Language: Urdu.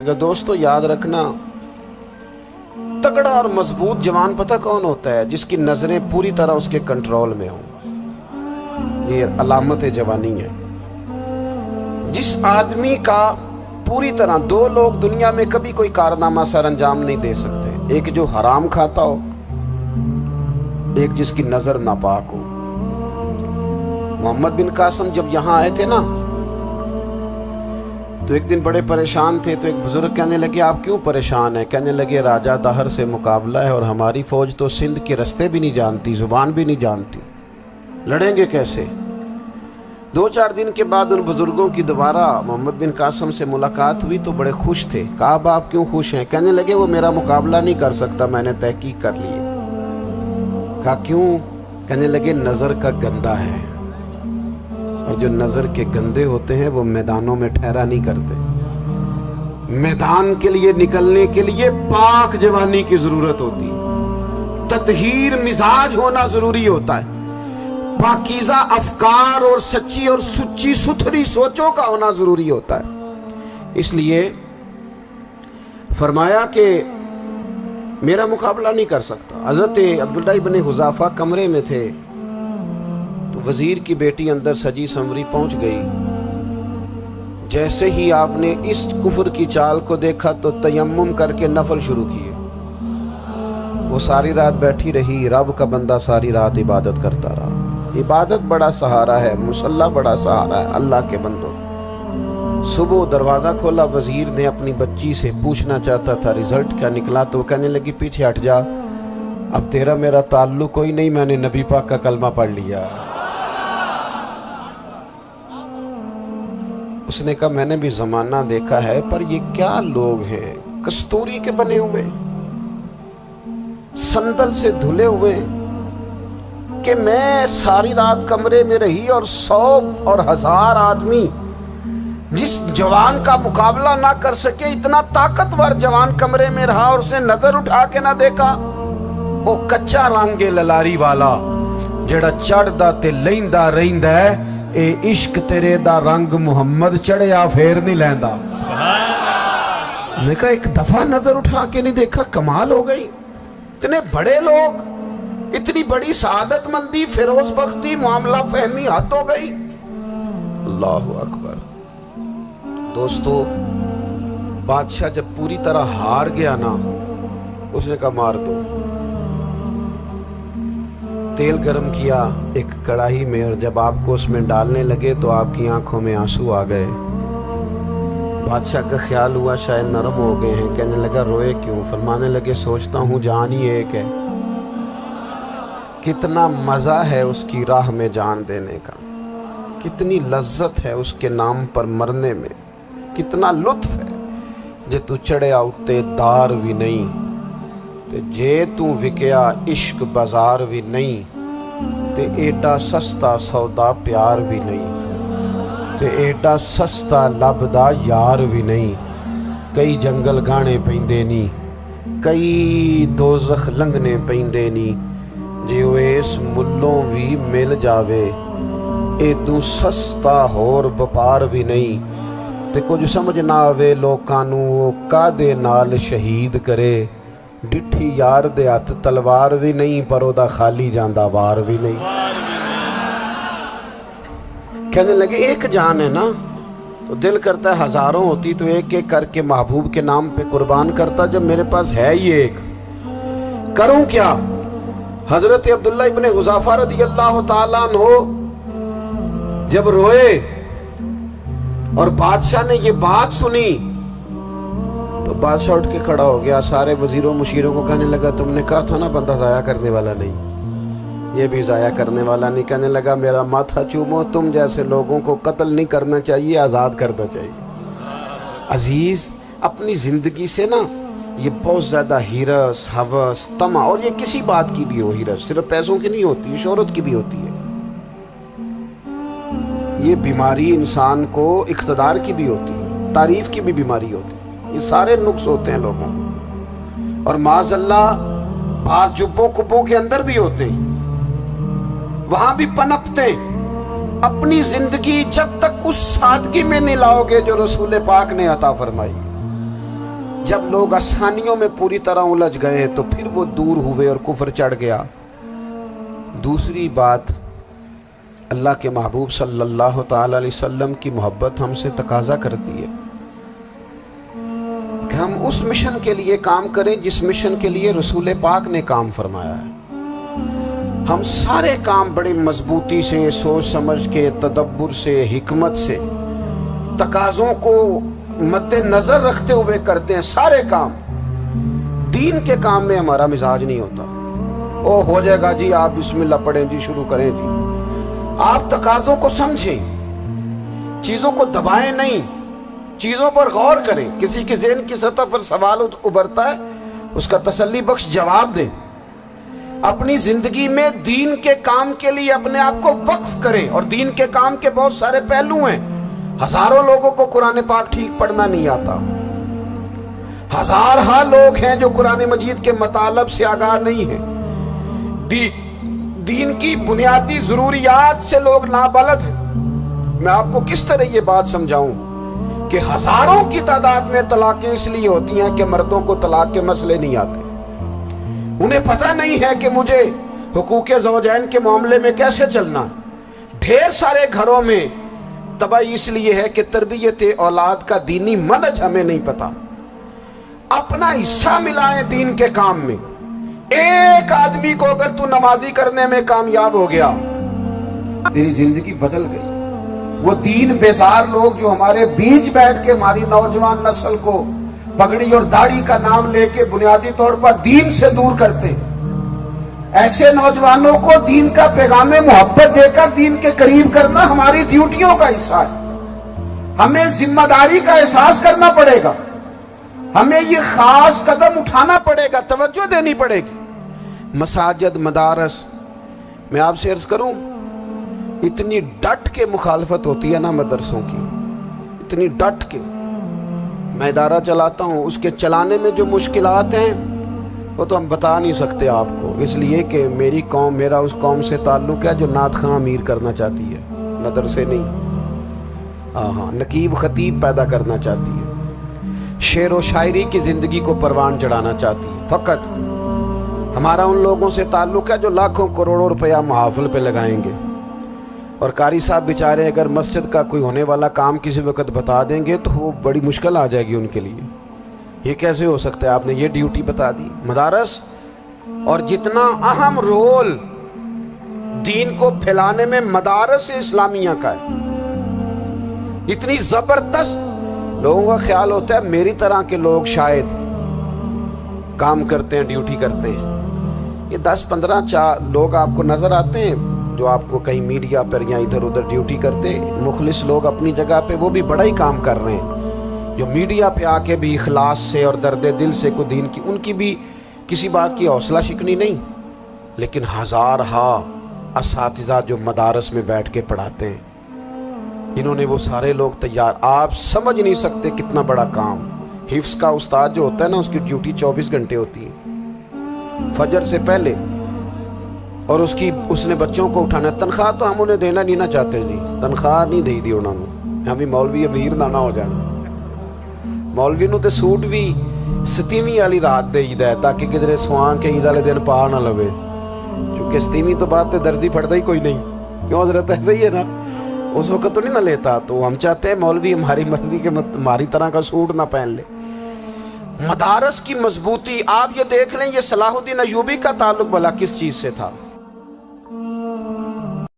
لگا دوستو یاد رکھنا، تگڑا اور مضبوط جوان پتہ کون ہوتا ہے؟ جس کی نظریں پوری طرح اس کے کنٹرول میں ہوں۔ یہ علامت جوانی ہے۔ جس آدمی کا پوری طرح، دو لوگ دنیا میں کبھی کوئی کارنامہ سر انجام نہیں دے سکتے، ایک جو حرام کھاتا ہو، ایک جس کی نظر ناپاک ہو۔ محمد بن قاسم جب یہاں آئے تھے نا تو ایک دن بڑے پریشان تھے، تو ایک بزرگ کہنے لگے آپ کیوں پریشان ہیں؟ کہنے لگے راجہ دہر سے مقابلہ ہے اور ہماری فوج تو سندھ کے رستے بھی نہیں جانتی، زبان بھی نہیں جانتی، لڑیں گے کیسے؟ 2-4 دن کے بعد ان بزرگوں کی دوبارہ محمد بن قاسم سے ملاقات ہوئی تو بڑے خوش تھے۔ کہا اب آپ کیوں خوش ہیں؟ کہنے لگے وہ میرا مقابلہ نہیں کر سکتا، میں نے تحقیق کر لی ہے۔ کہا کیوں؟ کہنے لگے نظر کا گندہ ہے، اور جو نظر کے گندے ہوتے ہیں وہ میدانوں میں ٹھہرا نہیں کرتے۔ میدان کے لیے نکلنے کے لیے پاک جوانی کی ضرورت ہوتی ہے، تطہیر مزاج ہونا ضروری ہوتا ہے، پاکیزہ افکار اور سچی اور سچی ستھری سوچوں کا ہونا ضروری ہوتا ہے۔ اس لیے فرمایا کہ میرا مقابلہ نہیں کر سکتا۔ حضرت عبداللہ ابن حذافہ کمرے میں تھے تو وزیر کی بیٹی اندر سجی سنوری پہنچ گئی۔ جیسے ہی آپ نے اس کفر کی چال کو دیکھا تو تیمم کر کے نفل شروع کیے۔ وہ ساری رات بیٹھی رہی، رب کا بندہ ساری رات عبادت کرتا رہا۔ عبادت بڑا سہارا ہے، مصلی بڑا سہارا ہے اللہ کے بندوں۔ صبح دروازہ کھولا، وزیر نے اپنی بچی سے پوچھنا چاہتا تھا رزلٹ کیا نکلا، تو وہ کہنے لگی پیچھے ہٹ جا، اب تیرا میرا تعلق کوئی نہیں، میں نے نبی پاک کا کلمہ پڑھ لیا۔ اس نے کہا میں نے بھی زمانہ دیکھا ہے، پر یہ کیا لوگ ہیں، کستوری کے بنے ہوئے، سندل سے دھلے ہوئے، کہ میں ساری رات کمرے میں رہی اور 100 اور 1000 آدمی جس جوان کا مقابلہ نہ کر سکے، اتنا طاقتور جوان کمرے میں رہا اور اسے نظر اٹھا کے نہ دیکھا۔ وہ کچا رنگے للاری والا جڑا چڑھدا تے لیندا رہندا ہے، اے عشق تیرے دا رنگ محمد چڑھیا پھر نہیں لیندا۔ میں کہا ایک دفعہ نظر اٹھا کے نہیں دیکھا، کمال ہو گئی۔ اتنے بڑے لوگ، اتنی بڑی سعادت مندی، فیروز بختی، معاملہ فہمی حد ہو گئی۔ اللہ اکبر۔ دوستو بادشاہ جب پوری طرح ہار گیا نا، اس نے کہا مار دو۔ تیل گرم کیا ایک کڑاہی میں، اور جب آپ کو اس میں ڈالنے لگے تو آپ کی آنکھوں میں آنسو آ گئے۔ بادشاہ کا خیال ہوا شاید نرم ہو گئے ہیں، کہنے لگا روئے کیوں؟ فرمانے لگے سوچتا ہوں جان ہی ایک ہے، کتنا مزہ ہے اس کی راہ میں جان دینے کا، کتنی لذت ہے اس کے نام پر مرنے میں، کتنا لطف ہے۔ جے تو چڑھیا اتے دار بھی نہیں، تے جے تو وکیا عشق بازار بھی نہیں، تے ایڈا سستا سودا پیار بھی نہیں، تے ایڈا سستا لبدا یار بھی نہیں۔ کئی جنگل گانے پیندے نہیں، کئی دوزخ لنگنے پیندے نہیں، جے وہ اس ملوں بھی مل جاوے، ایدوں سستا ہور بپار بھی نہیں۔ تے کچھ سمجھ نہ آوے لوکاں نوں وہ کادے نال شہید کرے، ڈٹھی یار دے ہاتھ تلوار بھی نہیں، پر او دا خالی جاندہ وار بھی نہیں۔ کہنے لگے ایک جان ہے نا، تو دل کرتا ہے ہزاروں ہوتی تو ایک ایک کر کے محبوب کے نام پہ قربان کرتا، جب میرے پاس ہے ہی ایک، کروں کیا؟ حضرت عبداللہ ابن حذافہ رضی اللہ تعالیٰ عنہ جب روئے اور بادشاہ نے یہ بات سنی تو بادشاہ اٹھ کے کھڑا ہو گیا، سارے وزیروں مشیروں کو کہنے لگا تم نے کہا تھا نا بندہ ضائع کرنے والا نہیں، یہ بھی ضائع کرنے والا نہیں۔ کہنے لگا میرا ماتھا چومو، تم جیسے لوگوں کو قتل نہیں کرنا چاہیے، آزاد کرنا چاہیے۔ عزیز اپنی زندگی سے نا یہ بہت زیادہ ہرس، ہوس، طمع، اور یہ کسی بات کی بھی ہو، ہرس صرف پیسوں کی نہیں ہوتی، شہرت کی بھی ہوتی ہے، یہ بیماری انسان کو اقتدار کی بھی ہوتی ہے، تعریف کی بھی بیماری ہوتی ہے، یہ سارے نقص ہوتے ہیں لوگوں کو، اور معاذ اللہ بعض جبوں کبوں کے اندر بھی ہوتے ہیں، وہاں بھی پنپتے ہیں۔ اپنی زندگی جب تک اس سادگی میں نہیں لاؤ گے جو رسول پاک نے عطا فرمائی، جب لوگ آسانیوں میں پوری طرح الجھ گئے تو پھر وہ دور ہوئے اور کفر چڑھ گیا۔ دوسری بات، اللہ کے محبوب صلی اللہ تعالی علیہ وسلم کی محبت ہم سے تقاضا کرتی ہے کہ ہم اس مشن کے لیے کام کریں جس مشن کے لیے رسول پاک نے کام فرمایا ہے۔ ہم سارے کام بڑی مضبوطی سے، سوچ سمجھ کے، تدبر سے، حکمت سے، تقاضوں کو مد نظر رکھتے ہوئے کرتے ہیں سارے کام۔ دین کے کام میں ہمارا مزاج نہیں ہوتا، او ہو جائے گا جی، آپ بسم اللہ پڑھیں جی، شروع کریں جی۔ آپ تقاضوں کو سمجھیں، چیزوں کو دبائیں نہیں، چیزوں پر غور کریں۔ کسی کے ذہن کی سطح پر سوال ابھرتا ہے، اس کا تسلی بخش جواب دیں۔ اپنی زندگی میں دین کے کام کے لیے اپنے آپ کو وقف کریں، اور دین کے کام کے بہت سارے پہلو ہیں۔ ہزاروں لوگوں کو قرآن پاک ٹھیک پڑھنا نہیں آتا، ہزارہا لوگ ہیں جو قرآن مجید کے مطالب سے آگاہ نہیں ہیں، دین کی بنیادی ضروریات سے لوگ نابلد ہیں۔ میں آپ کو کس طرح یہ بات سمجھاؤں کہ ہزاروں کی تعداد میں طلاقیں اس لیے ہوتی ہیں کہ مردوں کو طلاق کے مسئلے نہیں آتے، انہیں پتہ نہیں ہے کہ مجھے حقوق زوجین کے معاملے میں کیسے چلنا۔ ڈھیر سارے گھروں میں تباہی اس لیے ہے کہ تربیت اولاد کا دینی منہج ہمیں نہیں پتا۔ اپنا حصہ ملائیں دین کے کام میں۔ ایک آدمی کو اگر تو نمازی کرنے میں کامیاب ہو گیا، تیری زندگی بدل گئی۔ وہ دین بیزار لوگ جو ہمارے بیچ بیٹھ کے ہماری نوجوان نسل کو پگڑی اور داڑھی کا نام لے کے بنیادی طور پر دین سے دور کرتے ہیں، ایسے نوجوانوں کو دین کا پیغام محبت دے کر دین کے قریب کرنا ہماری ڈیوٹیوں کا حصہ ہے۔ ہمیں ذمہ داری کا احساس کرنا پڑے گا، ہمیں یہ خاص قدم اٹھانا پڑے گا، توجہ دینی پڑے گی۔ مساجد، مدارس، میں آپ سے عرض کروں، اتنی ڈٹ کے مخالفت ہوتی ہے نا مدرسوں کی، اتنی ڈٹ کے۔ میں ادارہ چلاتا ہوں، اس کے چلانے میں جو مشکلات ہیں وہ تو ہم بتا نہیں سکتے آپ کو، اس لیے کہ میری قوم، میرا اس قوم سے تعلق ہے جو نعت خواں امیر کرنا چاہتی ہے، مدرسے نہیں، نقیب خطیب پیدا کرنا چاہتی ہے، شعر و شاعری کی زندگی کو پروان چڑھانا چاہتی ہے۔ فقط ہمارا ان لوگوں سے تعلق ہے جو لاکھوں کروڑوں روپیہ محافل پہ لگائیں گے، اور قاری صاحب بیچارے اگر مسجد کا کوئی ہونے والا کام کسی وقت بتا دیں گے تو وہ بڑی مشکل آ جائے گی ان کے لیے۔ یہ کیسے ہو سکتا ہے، آپ نے یہ ڈیوٹی بتا دی۔ مدارس اور جتنا اہم رول دین کو پھیلانے میں مدارس اسلامیہ کا ہے، اتنی زبردست، لوگوں کا خیال ہوتا ہے میری طرح کے لوگ شاید کام کرتے ہیں، ڈیوٹی کرتے ہیں۔ یہ 10-15 لوگ آپ کو نظر آتے ہیں جو آپ کو کہیں میڈیا پر یا ادھر ادھر ڈیوٹی کرتے، مخلص لوگ اپنی جگہ پہ وہ بھی بڑا ہی کام کر رہے ہیں، جو میڈیا پہ آ کے بھی اخلاص سے اور درد دل سے کو دین کی، ان کی بھی کسی بات کی حوصلہ شکنی نہیں۔ لیکن ہزارہا اساتذہ جو مدارس میں بیٹھ کے پڑھاتے ہیں، انہوں نے وہ سارے لوگ تیار، آپ سمجھ نہیں سکتے کتنا بڑا کام۔ حفظ کا استاد جو ہوتا ہے نا، اس کی ڈیوٹی 24 گھنٹے ہوتی ہے، فجر سے پہلے، اور اس نے بچوں کو اٹھانا۔ تنخواہ تو ہم انہیں دینا نہیں نہ چاہتے جی، تنخواہ نہیں دے دی انہوں نے، ہمیں مولوی امیر نہ ہو جانا۔ مولوی نو تے سوٹ بھی 27ویں والی رات دے ہے تاکہ کدھر سوان کے عید والے دن پا نہ لوے، کیونکہ 27ویں تو بعد تے درزی پڑتا ہی کوئی نہیں، کیوں حضرت ایسے ہی ہے نا، اس وقت تو نہیں نہ لیتا۔ تو ہم چاہتے ہیں مولوی ہماری مرضی کے ہماری طرح کا سوٹ نہ پہن لے۔ مدارس کی مضبوطی آپ یہ دیکھ لیں، یہ صلاح الدین ایوبی کا تعلق بھلا کس چیز سے تھا؟